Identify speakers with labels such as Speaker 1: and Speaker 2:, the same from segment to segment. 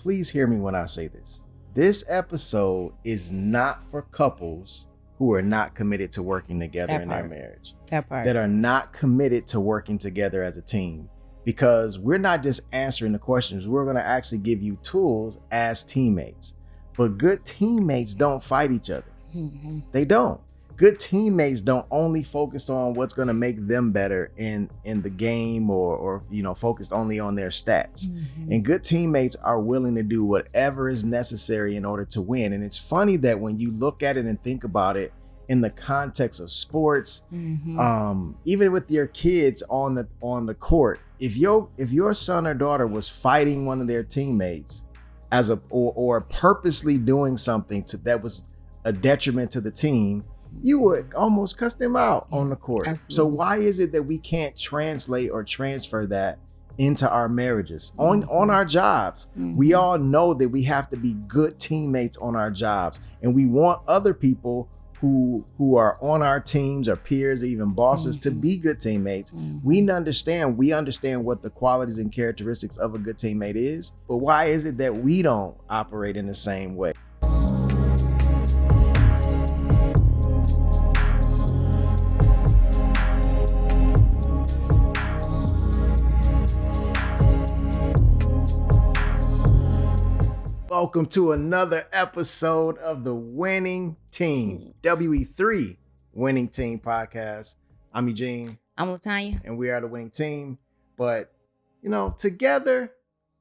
Speaker 1: please hear me when I say this. This episode is not for couples who are not committed to working together in their marriage.
Speaker 2: That part.
Speaker 1: That are not committed to working together as a team. Because we're not just answering the questions, we're going to actually give you tools as teammates. But good teammates don't fight each other.
Speaker 2: Mm-hmm.
Speaker 1: They don't. Good teammates don't only focus on what's going to make them better in the game or focused only on their stats.
Speaker 2: Mm-hmm.
Speaker 1: And good teammates are willing to do whatever is necessary in order to win. And it's funny that when you look at it and think about it in the context of sports,
Speaker 2: Mm-hmm.
Speaker 1: even with your kids on the court, if your son or daughter was fighting one of their teammates or purposely doing something that was a detriment to the team, you would almost cuss them out on the court.
Speaker 2: Absolutely.
Speaker 1: So why is it that we can't translate or transfer that into our marriages, on our jobs?
Speaker 2: Mm-hmm.
Speaker 1: We all know that we have to be good teammates on our jobs, and we want other people who are on our teams, or peers, or even bosses, to be good teammates. We understand what the qualities and characteristics of a good teammate is, but why is it that we don't operate in the same way? Welcome to another episode of the Winning Team, WE3 Winning Team Podcast. I'm Eugene.
Speaker 2: I'm LaTanya.
Speaker 1: And we are the winning team. But, together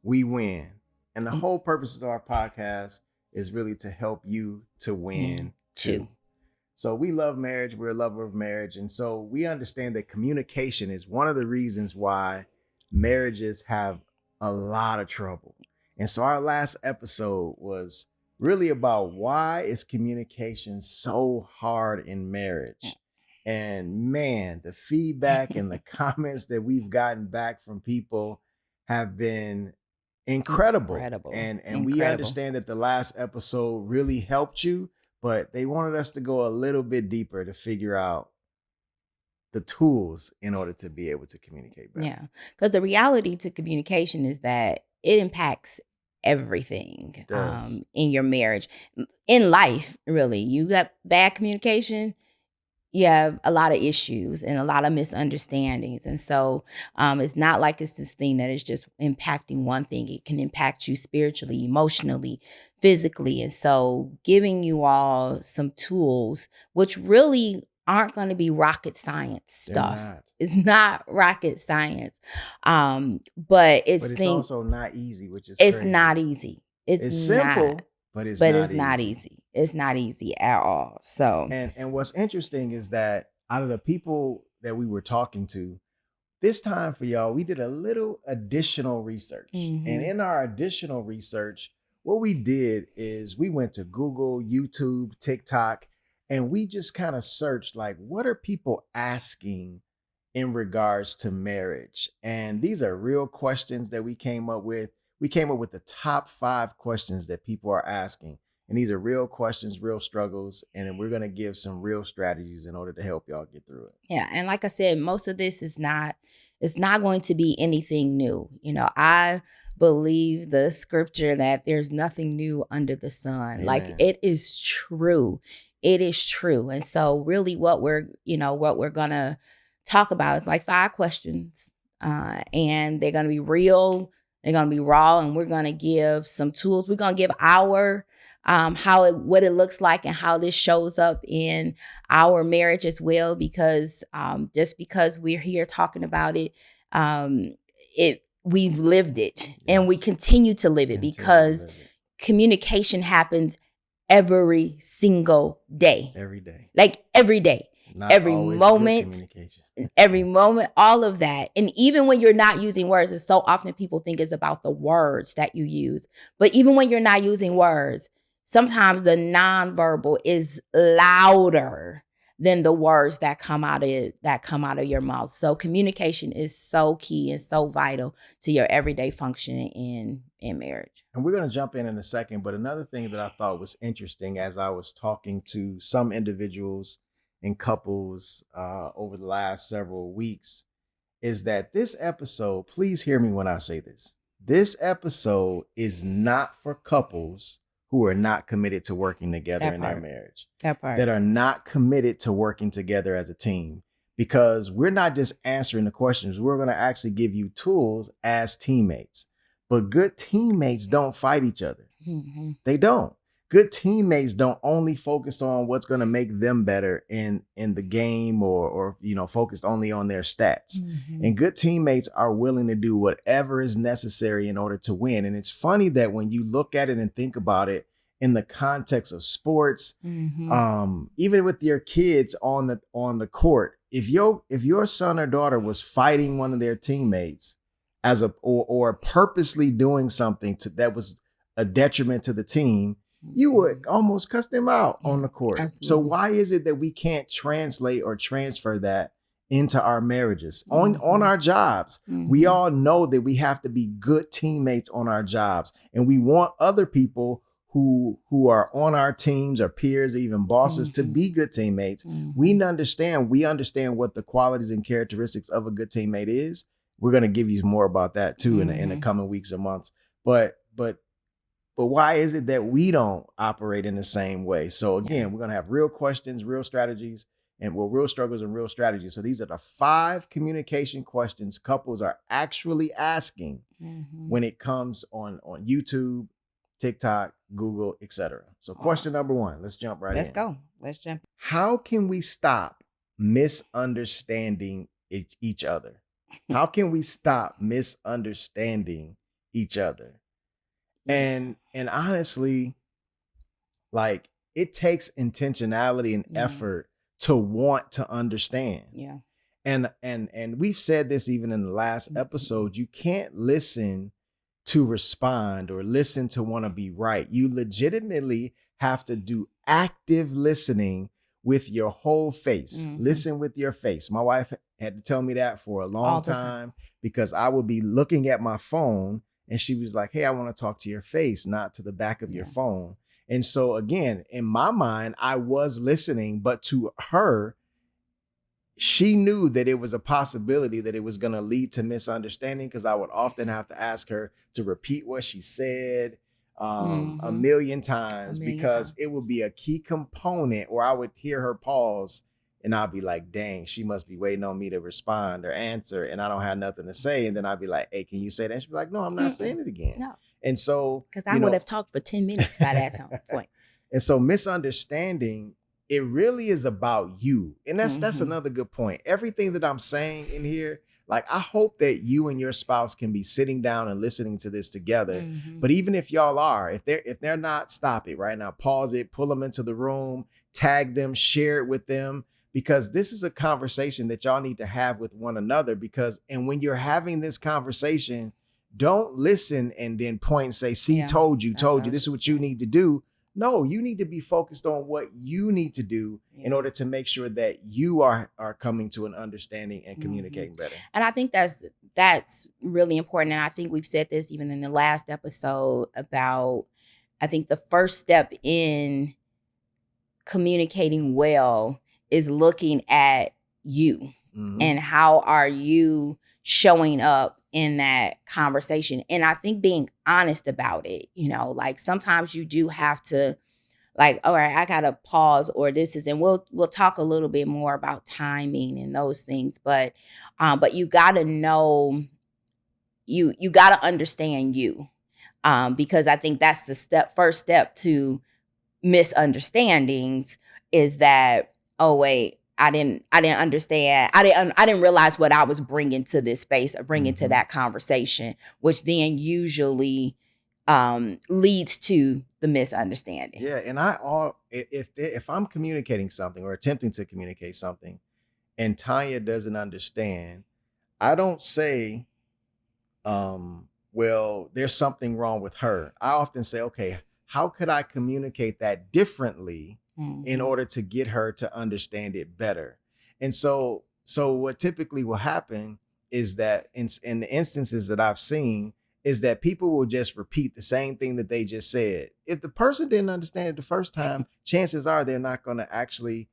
Speaker 1: we win. And the whole purpose of our podcast is really to help you to win too. So we love marriage. We're a lover of marriage. And so we understand that communication is one of the reasons why marriages have a lot of trouble. And so our last episode was really about why is communication so hard in marriage? And man, the feedback and the comments that we've gotten back from people have been incredible. And we understand that the last episode really helped you, but they wanted us to go a little bit deeper to figure out the tools in order to be able to communicate better.
Speaker 2: Yeah, because the reality to communication is that it impacts everything in your marriage, in life. Really, you got bad communication, you have a lot of issues and a lot of misunderstandings. And so it's not like it's this thing that is just impacting one thing. It can impact you spiritually, emotionally, physically. And so giving you all some tools, which really aren't going to be rocket science stuff. It's not rocket science. But it's
Speaker 1: also not easy, which is
Speaker 2: it's
Speaker 1: crazy.
Speaker 2: Not easy. It's
Speaker 1: simple, but it's
Speaker 2: not easy. It's not easy at all. So
Speaker 1: and what's interesting is that out of the people that we were talking to, this time for y'all, we did a little additional research.
Speaker 2: Mm-hmm.
Speaker 1: And in our additional research, what we did is we went to Google, YouTube, TikTok, and we just kind of searched, like, what are people asking in regards to marriage? And these are real questions that we came up with. We came up with the top 5 questions that people are asking. And these are real questions, real struggles. And then we're going to give some real strategies in order to help y'all get through it.
Speaker 2: Yeah. And like I said, most of this it's not going to be anything new. I believe the scripture that there's nothing new under the sun.
Speaker 1: Amen.
Speaker 2: Like, it is true. It is true. And so really what we're going to talk about is like 5 questions. And they're going to be real. They're going to be raw. And we're going to give some tools. We're going to give our what it looks like and how this shows up in our marriage as well. Because just because we're here talking about it, we've lived it. Yes. And we continue to live it because communication happens every single day.
Speaker 1: Every day.
Speaker 2: Like every day.
Speaker 1: Not
Speaker 2: every moment. Every moment, all of that. And even when you're not using words, and so often people think it's about the words that you use. But even when you're not using words, sometimes the nonverbal is louder than the words that come out of your mouth. So communication is so key and so vital to your everyday functioning in marriage.
Speaker 1: And we're going to jump in a second. But another thing that I thought was interesting as I was talking to some individuals and couples over the last several weeks is that this episode, please hear me when I say this. this episode is not for couples who are not committed to working together in their marriage. That are not committed to working together as a team. Because we're not just answering the questions, we're going to actually give you tools as teammates. But good teammates don't fight each other. Mm-hmm. They don't. Good teammates don't only focus on what's going to make them better in the game or focused only on their stats. Mm-hmm. And good teammates are willing to do whatever is necessary in order to win. And it's funny that when you look at it and think about it in the context of sports, mm-hmm. Even with your kids on the court, if your son or daughter was fighting one of their teammates or purposely doing something that was a detriment to the team, you would almost cuss them out on the court. Absolutely. So why is it that we can't translate or transfer that into our marriages, on our jobs? Mm-hmm. We all know that we have to be good teammates on our jobs, and we want other people who are on our teams or peers or even bosses to be good teammates. Mm-hmm. We understand what the qualities and characteristics of a good teammate is. We're going to give you more about that too in the coming weeks and months. But why is it that we don't operate in the same way? So again, we're going to have real questions, real strategies, and real struggles and real strategies. So these are the 5 communication questions couples are actually asking when it comes on YouTube, TikTok, Google, etc. So question number 1, let's jump right in.
Speaker 2: Let's go. Let's jump.
Speaker 1: How can we stop misunderstanding each other? How can we stop misunderstanding each other? And honestly, like, it takes intentionality and effort to want to understand. Yeah. And we've said this even in the last episode, you can't listen to respond or listen to want to be right. You legitimately have to do active listening with your whole face. Listen with your face. My wife had to tell me that for a long time because I would be looking at my phone and she was like, hey, I want to talk to your face, not to the back of your phone. And so again, in my mind, I was listening, but to her, she knew that it was a possibility that it was going to lead to misunderstanding because I would often have to ask her to repeat what she said a million times because it would be a key component, or I would hear her pause and I'd be like, dang, she must be waiting on me to respond or answer and I don't have nothing to say. And then I'd be like, hey, can you say that? She'd be like, no, I'm not saying it again. No. And so,
Speaker 2: because I would have talked for 10 minutes by that point.
Speaker 1: And so misunderstanding, it really is about you. And that's another good point. Everything that I'm saying in here, like, I hope that you and your spouse can be sitting down and listening to this together. But even if y'all are, if they're not, stop it right now, pause it, pull them into the room, tag them, share it with them, because this is a conversation that y'all need to have with one another. And when you're having this conversation, don't listen and then point and say, see, told you, this is what you need to do. No, you need to be focused on what you need to do in order to make sure that you are coming to an understanding and communicating better.
Speaker 2: And I think that's really important. And I think we've said this even in the last episode about, I think the first step in communicating well is looking at you and how are you showing up in that conversation. And I think being honest about it, like sometimes you do have to, like, all right, I gotta pause, or this is, and we'll talk a little bit more about timing and those things, but you gotta know, you gotta understand you, because I think that's the first step to misunderstandings is that, oh wait, I didn't understand. I didn't realize what I was bringing to this space or bringing to that conversation, which then usually leads to the misunderstanding.
Speaker 1: Yeah, and if I'm communicating something or attempting to communicate something, and Tanya doesn't understand, I don't say, well, there's something wrong with her. I often say, okay, how could I communicate that differently in order to get her to understand it better? And so what typically will happen is that in the instances that I've seen is that people will just repeat the same thing that they just said. If the person didn't understand it the first time, chances are they're not going to actually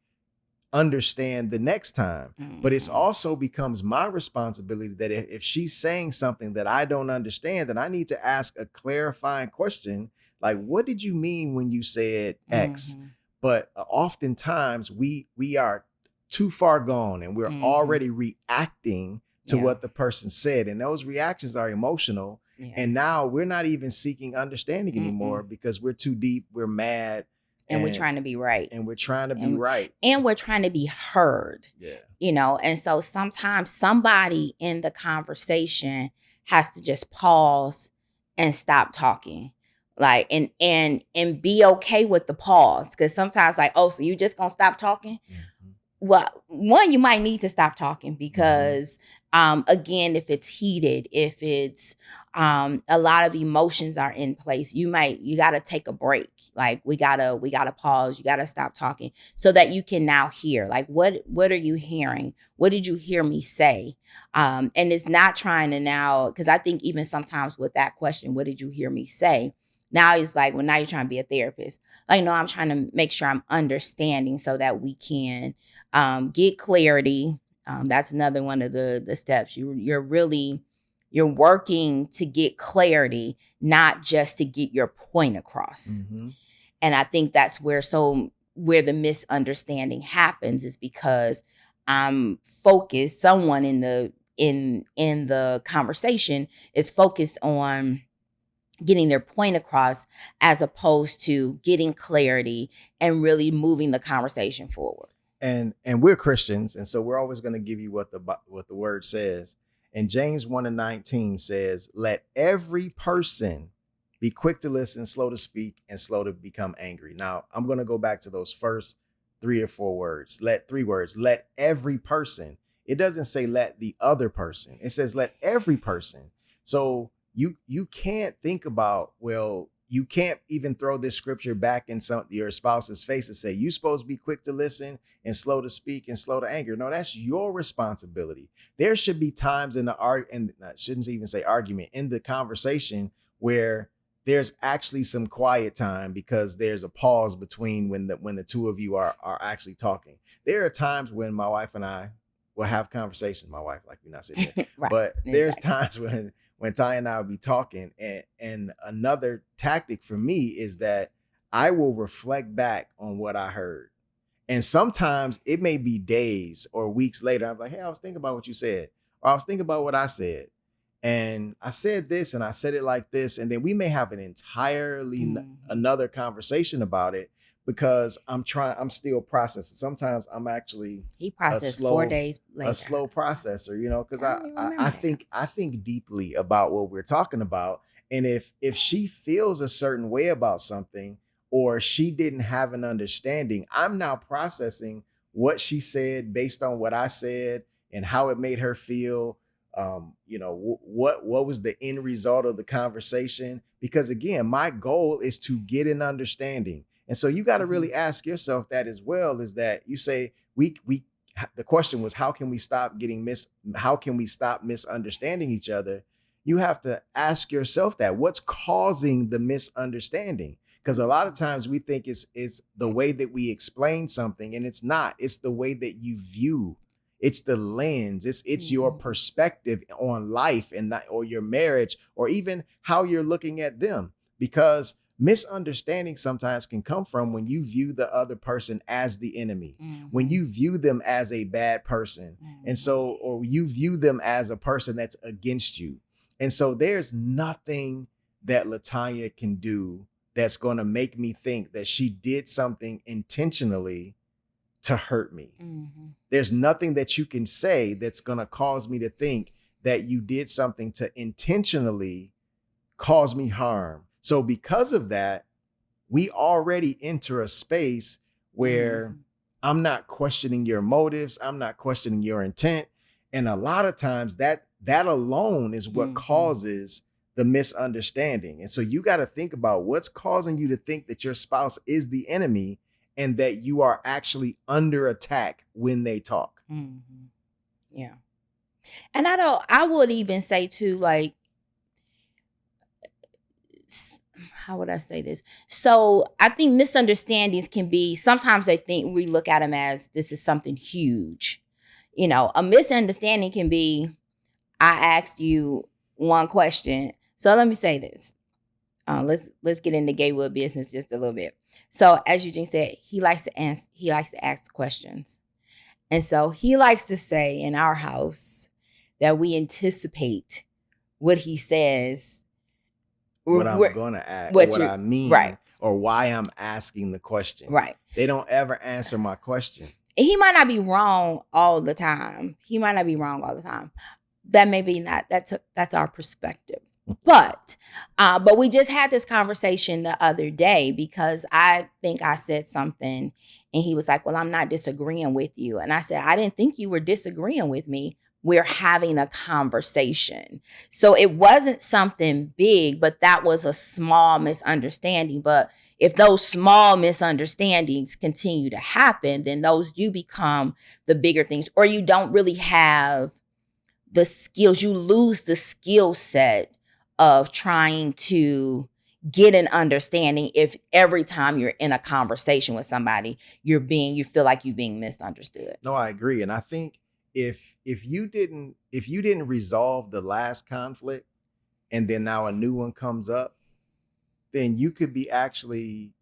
Speaker 1: understand the next time. But it's also becomes my responsibility that if she's saying something that I don't understand, then I need to ask a clarifying question, like, what did you mean when you said X? But oftentimes we are too far gone and we're already reacting to what the person said, and those reactions are emotional. And now we're not even seeking understanding anymore because we're too deep, we're mad.
Speaker 2: And we're trying to be right.
Speaker 1: And we're trying to be right.
Speaker 2: And we're trying to be heard.
Speaker 1: Yeah.
Speaker 2: And so sometimes somebody in the conversation has to just pause and stop talking. Like, and be okay with the pause. Because sometimes like, oh, so you just gonna stop talking? Well, one, you might need to stop talking because, again, if it's heated, if it's a lot of emotions are in place, you got to take a break. Like we gotta pause. You gotta stop talking so that you can now hear. Like what are you hearing? What did you hear me say? And it's not trying to now, because I think even sometimes with that question, what did you hear me say? Now it's like, well, now you're trying to be a therapist. Like, no, I'm trying to make sure I'm understanding so that we can get clarity. That's another one of the steps. You're working to get clarity, not just to get your point across. And I think that's where the misunderstanding happens, is because I'm focused. Someone in the conversation is focused on getting their point across as opposed to getting clarity and really moving the conversation forward.
Speaker 1: And we're Christians, and so we're always going to give you what the word says. And James 1:19 says, "Let every person be quick to listen, slow to speak, and slow to become angry." Now, I'm going to go back to those first 3 or 4 words. Let every person. It doesn't say let the other person. It says let every person. So you can't think about, well, you can't even throw this scripture back in your spouse's face and say, you're supposed to be quick to listen and slow to speak and slow to anger. No, that's your responsibility. There should be times in and I shouldn't even say argument, in the conversation where there's actually some quiet time because there's a pause between when the two of you are actually talking. There are times when my wife and I will have conversations. My wife, like, we're not sitting here, right. But there's times when Ty and I will be talking, and another tactic for me is that I will reflect back on what I heard. And sometimes it may be days or weeks later, I'm like, hey, I was thinking about what you said, or I was thinking about what I said. And I said this and I said it like this. And then we may have an entirely another conversation about it, because I'm still processing. Sometimes I'm actually
Speaker 2: he processed 4 days later.
Speaker 1: A slow processor, because I think deeply about what we're talking about. And if she feels a certain way about something, or she didn't have an understanding, I'm now processing what she said based on what I said and how it made her feel. What was the end result of the conversation? Because again, my goal is to get an understanding. And so you got to really ask yourself that as well, is that you say, the question was, how can we stop misunderstanding each other? You have to ask yourself that, what's causing the misunderstanding? Because a lot of times we think it's the way that we explain something, and it's not. It's the way that you view. It's the lens. It's your perspective on life, or your marriage, or even how you're looking at them. Because misunderstanding sometimes can come from when you view the other person as the enemy, when you view them as a bad person, and so, or you view them as a person that's against you. And so there's nothing that LaTanya can do that's going to make me think that she did something intentionally to hurt me. There's nothing that you can say that's going to cause me to think that you did something to intentionally cause me harm. So because of that, we already enter a space where I'm not questioning your motives. I'm not questioning your intent. And a lot of times that alone is what causes the misunderstanding. And so you got to think about what's causing you to think that your spouse is the enemy and that you are actually under attack when they talk.
Speaker 2: Yeah. And I would even say too, like, how would I say this? So I think misunderstandings can be, sometimes I think we look at them as this is something huge. A misunderstanding can be, I asked you one question. So let me say this. Let's get into Gatewood business just a little bit. So as Eugene said, he likes to ask questions. And so he likes to say in our house that we anticipate what he says.
Speaker 1: What I'm going to ask, what I mean,
Speaker 2: right,
Speaker 1: or why I'm asking the question.
Speaker 2: Right.
Speaker 1: They don't ever answer my question.
Speaker 2: And he might not be wrong all the time. That may be not. That's our perspective. But we just had this conversation the other day because I think I said something and he was like, well, I'm not disagreeing with you. And I said, I didn't think you were disagreeing with me. We're having a conversation. So it wasn't something big, but that was a small misunderstanding. But if those small misunderstandings continue to happen, then those do become the bigger things, or you don't really have the skills. You lose the skill set of trying to get an understanding if every time you're in a conversation with somebody, you feel like you're being misunderstood.
Speaker 1: No, I agree. And I think if you didn't resolve the last conflict and then now a new one comes up, then you could be actually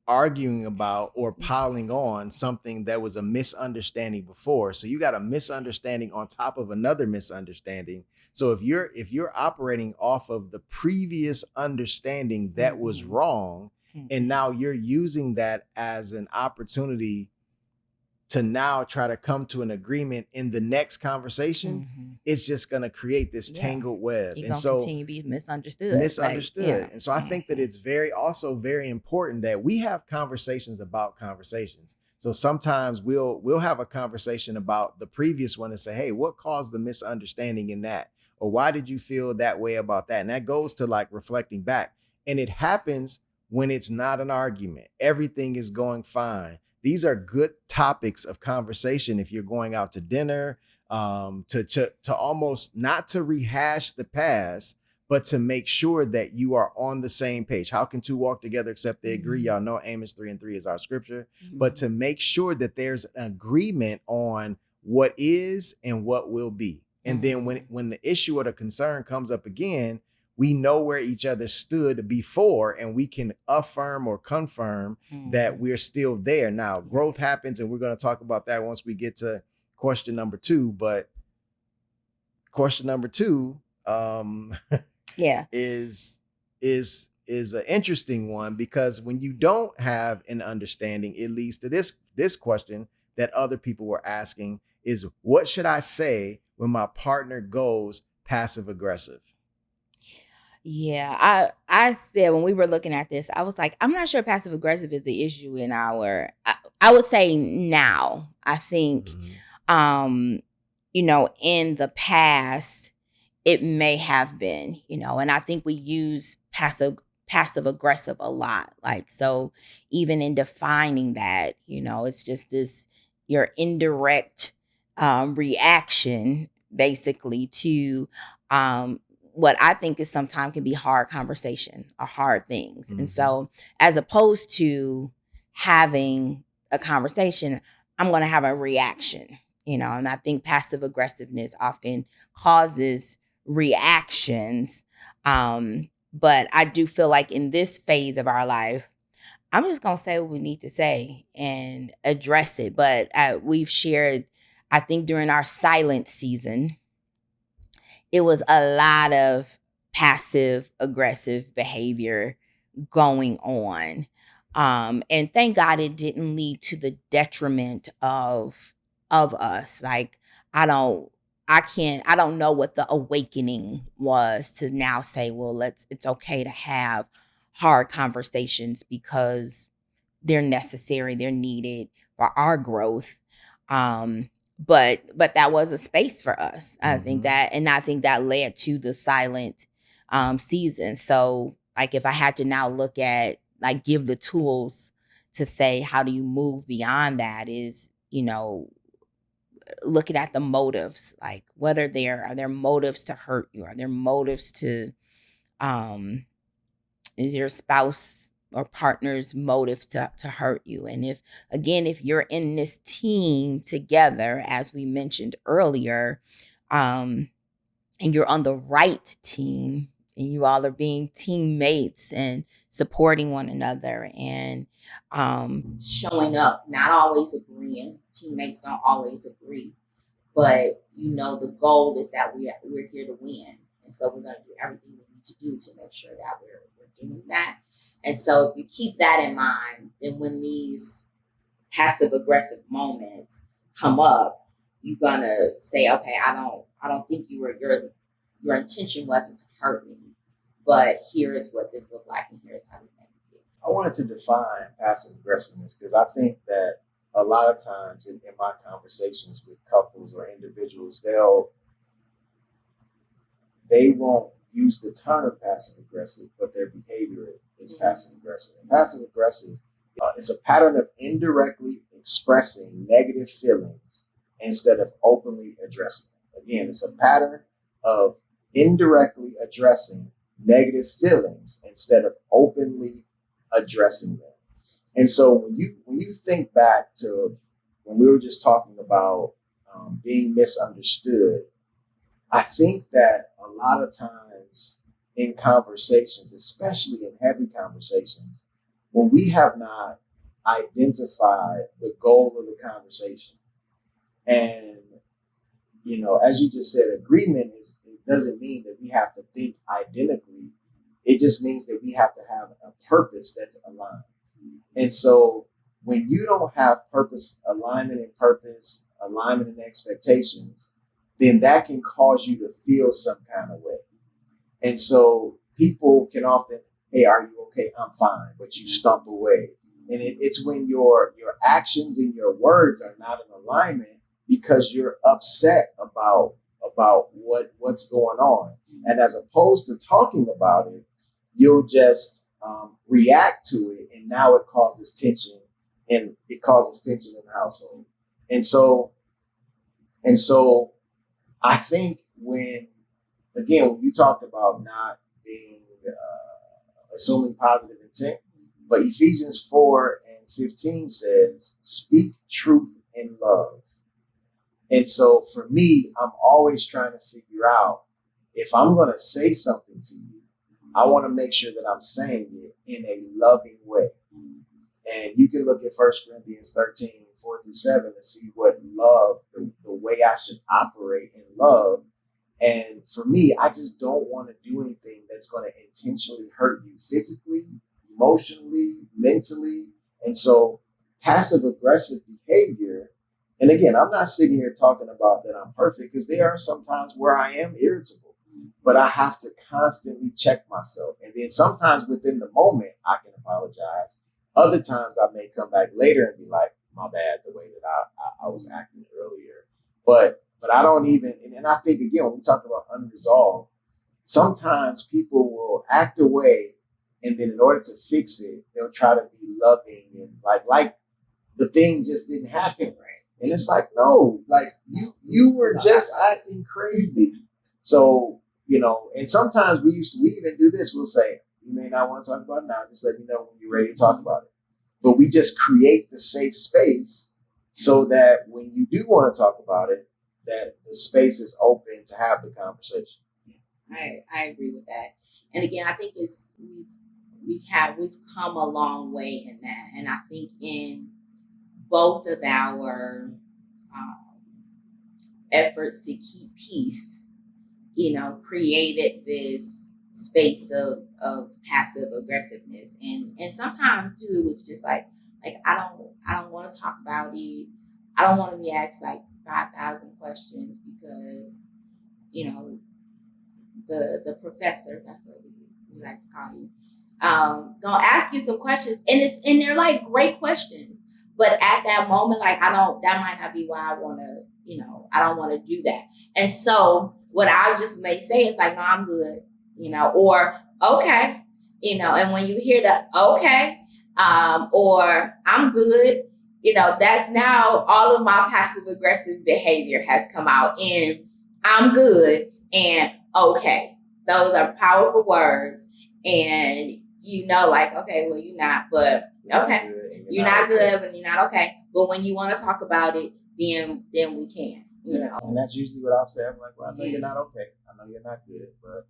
Speaker 1: arguing about or piling on something that was a misunderstanding before. So you got a misunderstanding on top of another misunderstanding. So if you're operating off of the previous understanding that was wrong, and now you're using that as an opportunity to now try to come to an agreement in the next conversation, it's just going to create this tangled web.
Speaker 2: You're going to continue to be misunderstood.
Speaker 1: And so I think that it's very important that we have conversations about conversations. So sometimes we'll have a conversation about the previous one and say, hey, what caused the misunderstanding in that? Or why did you feel that way about that? And that goes to like reflecting back. And it happens when it's not an argument. Everything is going fine. These are good topics of conversation if you're going out to dinner, to almost not to rehash the past, but to make sure that you are on the same page. How can two walk together except they agree? Y'all know Amos 3:3 is our scripture, but to make sure that there's an agreement on what is and what will be. And then when the issue or the concern comes up again, we know where each other stood before, and we can affirm or confirm that we're still there. Now, growth happens, and we're going to talk about that once we get to question number 2. But question number 2 is an interesting one, because when you don't have an understanding, it leads to this question that other people were asking is, what should I say when my partner goes passive aggressive?
Speaker 2: Yeah, I said when we were looking at this, I was like, I'm not sure passive aggressive is the issue in I would say now. I think, in the past, it may have been, and I think we use passive aggressive a lot. Like, so even in defining that, it's just your indirect reaction basically to what I think is sometimes can be hard conversation or hard things. And so as opposed to having a conversation, I'm going to have a reaction, and I think passive aggressiveness often causes reactions. But I do feel like in this phase of our life, I'm just going to say what we need to say and address it. But we've shared, I think during our silent season, it was a lot of passive aggressive behavior going on. And thank God it didn't lead to the detriment of us. Like, I don't know what the awakening was to now say, well, it's okay to have hard conversations because they're necessary, they're needed for our growth. But that was a space for us. I think that led to the silent season. So like, if I had to now look at, like, give the tools to say, how do you move beyond that, is, looking at the motives. Like, what are there motives to hurt you? Are there motives to your spouse or partner's motive to hurt you. And if you're in this team together, as we mentioned earlier, and you're on the right team, and you all are being teammates and supporting one another and showing up, not always agreeing. Teammates don't always agree, but the goal is that we're here to win. And so we're going to do everything we need to do to make sure that we're doing that. And so if you keep that in mind, then when these passive aggressive moments come up, you're going to say, okay, I don't think your intention wasn't to hurt me, but here is what this looked like, and here's how this made me feel.
Speaker 1: I wanted to define passive aggressiveness because I think that a lot of times in my conversations with couples or individuals, they won't use the term passive aggressive, but their behavior is passive aggressive. And passive aggressive is a pattern of indirectly expressing negative feelings instead of openly addressing them. Again, it's a pattern of indirectly addressing negative feelings instead of openly addressing them. And so when you think back to when we were just talking about being misunderstood, I think that a lot of times in conversations, especially in heavy conversations, when we have not identified the goal of the conversation, and as you just said, agreement it doesn't mean that we have to think identically. It just means that we have to have a purpose that's aligned. And so when you don't have purpose, alignment and purpose, alignment and expectations, then that can cause you to feel some kind of way. And so people can often, hey, are you okay? I'm fine, but you stump away. And it's when your actions and your words are not in alignment because you're upset about what's going on. And as opposed to talking about it, you'll just react to it, and now it causes tension, and it causes tension in the household. And so I think when you talked about not being assuming positive intent, but Ephesians 4:15 says, "Speak truth in love." And so for me, I'm always trying to figure out if I'm going to say something to you, I want to make sure that I'm saying it in a loving way. And you can look at 1 Corinthians 13:4-7 to see what love, the way I should operate in love. And for me, I just don't want to do anything that's going to intentionally hurt you physically, emotionally, mentally. And so passive aggressive behavior, and again, I'm not sitting here talking about that I'm perfect, because there are some times where I am irritable, but I have to constantly check myself. And then sometimes within the moment, I can apologize. Other times I may come back later and be like, my bad, the way that I was acting earlier. But I don't even, and I think, again, when we talk about unresolved, sometimes people will act away, and then in order to fix it, they'll try to be loving and like the thing just didn't happen right. And it's like, no, like you were just acting crazy. So, and sometimes we even do this. We'll say, you may not want to talk about it now. Just let me know when you're ready to talk about it. But we just create the safe space so that when you do want to talk about it, that the space is open to have the conversation.
Speaker 2: I agree with that. And again, I think we've come a long way in that. And I think in both of our efforts to keep peace, created this space of passive aggressiveness. And sometimes too, it was just like I don't want to talk about it. I don't want to be asked like 5,000 questions because, the professor, that's what we like to call you, gonna ask you some questions, and they're like great questions. But at that moment, like that might not be why I want to, I don't want to do that. And so what I just may say is like, no, I'm good, or okay, and when you hear the okay, or I'm good, that's now all of my passive aggressive behavior has come out in I'm good and okay. Those are powerful words. And you know, like, okay, well, you're not, but okay, you're not good, but you're not okay. But when you want to talk about it, then we can, you know.
Speaker 1: And that's usually what I'll say. I'm like, well, I know you're not okay. I know you're not good, but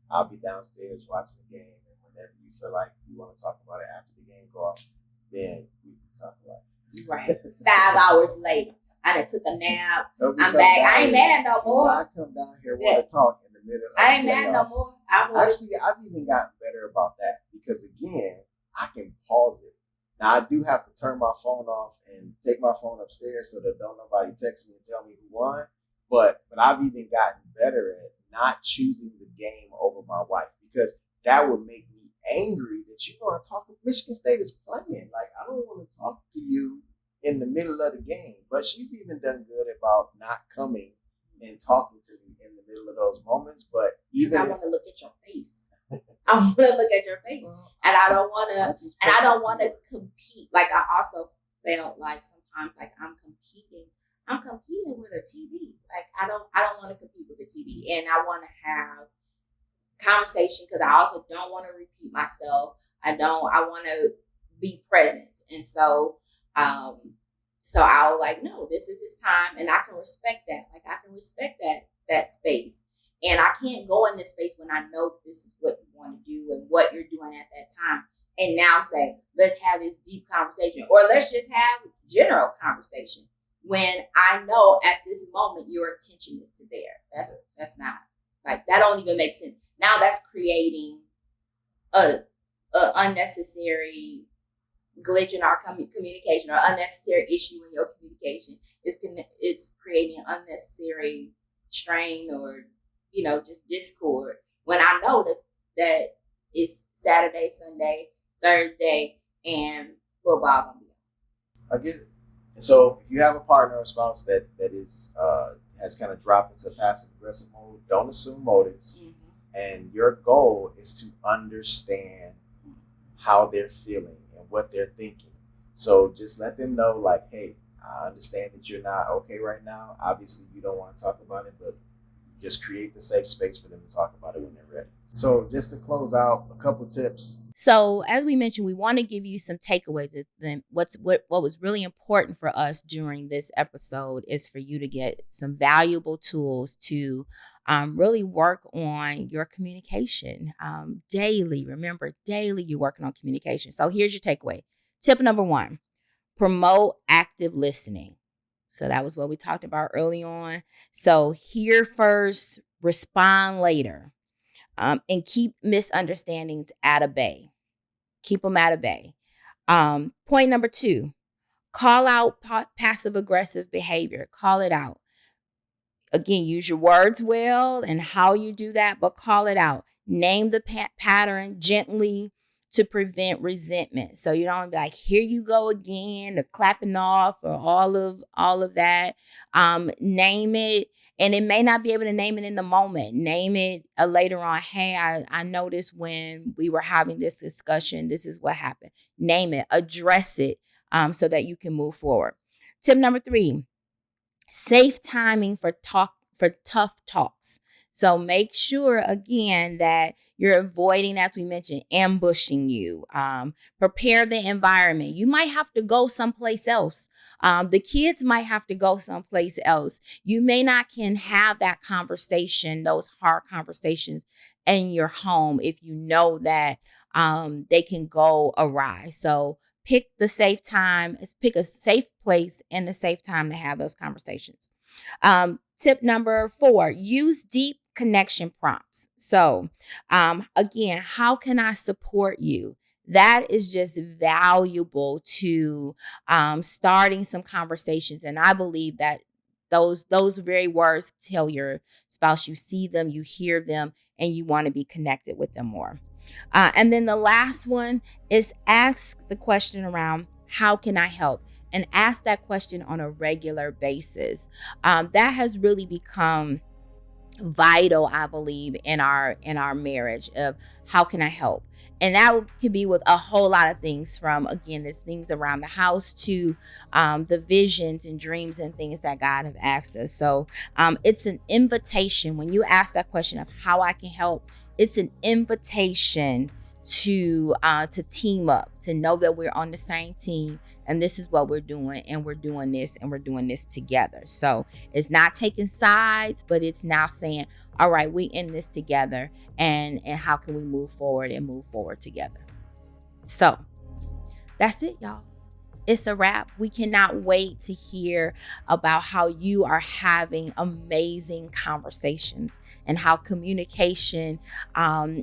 Speaker 1: I'll be downstairs watching the game, and whenever you feel like you want to talk about it after the game go off, then we can talk about it.
Speaker 2: Right. 5 hours later, I done took a nap. I'm back. I ain't mad no more.
Speaker 1: I come down here want to talk in the middle of
Speaker 2: I ain't mad no more.
Speaker 1: Actually, I've even gotten better about that because, again, I can pause it. Now, I do have to turn my phone off and take my phone upstairs so that don't nobody text me and tell me who won. But I've even gotten better at not choosing the game over my wife because that would make me angry that you want to talk. Michigan State is playing. Like, I don't want to talk to you in the middle of the game. But she's even done good about not coming and talking to me in the middle of those moments. But even
Speaker 2: I want to look at your face. I want to look at your face, and I don't want to compete. Like, I also felt like sometimes, like, I'm competing with a TV. Like, I don't want to compete with the TV, and I want to have conversation because I also don't want to repeat myself. I want to be present, and so I was like, no, this is his time, and I can respect that. Like, I can respect that space. And I can't go in this space when I know this is what you want to do and what you're doing at that time. And now say, let's have this deep conversation, or let's just have general conversation when I know at this moment your attention is to there. That's not, like, that don't even make sense. Now that's creating a unnecessary glitch in our communication, or unnecessary issue in your communication. It's creating unnecessary strain, or just discord, when I know that it's Saturday, Sunday, Thursday, and football gonna be
Speaker 1: on. I get it. And so if you have a partner or spouse that is has kind of dropped into passive aggressive mode, don't assume motives. Mm-hmm. And your goal is to understand how they're feeling and what they're thinking. So just let them know, like, hey, I understand that you're not okay right now. Obviously, you don't want to talk about it, but just create the safe space for them to talk about it when they're ready. So just to close out, a couple tips.
Speaker 2: So as we mentioned, we want to give you some takeaways. What was really important for us during this episode is for you to get some valuable tools to really work on your communication daily. Remember, daily you're working on communication. So here's your takeaway. Tip number 1, promote active listening. So that was what we talked about early on. So hear first, respond later, and keep misunderstandings at a bay. Keep them at a bay. Point number 2, call out passive aggressive behavior. Call it out. Again, use your words well and how you do that, but call it out. Name the pattern gently to prevent resentment. So you don't be like, here you go again, or clapping off, or all of that. Name it. And it may not be able to name it in the moment. Name it later on. Hey, I noticed when we were having this discussion, this is what happened. Name it, address it, so that you can move forward. Tip number 3, safe timing for tough talks. So make sure, again, that you're avoiding, as we mentioned, ambushing you. Prepare the environment. You might have to go someplace else. The kids might have to go someplace else. You may not can have that conversation, those hard conversations in your home if you know that they can go awry. So pick the safe time. Pick a safe place and the safe time to have those conversations. Tip number 4, use deep connection prompts. So, again, how can I support you? That is just valuable to starting some conversations. And I believe that those very words tell your spouse you see them, you hear them, and you want to be connected with them more. And then the last one is ask the question around, how can I help? And ask that question on a regular basis. That has really become vital, I believe, in our marriage of how can I help? And that could be with a whole lot of things, from, again, there's things around the house to the visions and dreams and things that God have asked us. So it's an invitation. When you ask that question of how I can help, it's an invitation to team up, to know that we're on the same team, and this is what we're doing, and we're doing this, and we're doing this together. So it's not taking sides, but it's now saying, all right, we in this together, and how can we move forward together. So that's it, y'all. It's a wrap. We cannot wait to hear about how you are having amazing conversations and how communication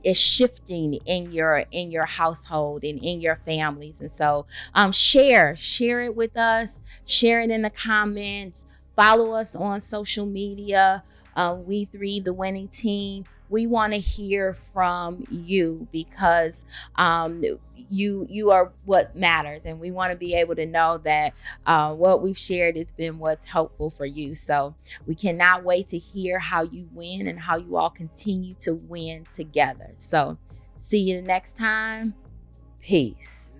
Speaker 2: is shifting in your household and in your families. And so share it with us. Share it in the comments. Follow us on social media. We three, the winning team. We want to hear from you because you are what matters, and we want to be able to know that what we've shared has been what's helpful for you. So we cannot wait to hear how you win and how you all continue to win together. So see you the next time. Peace.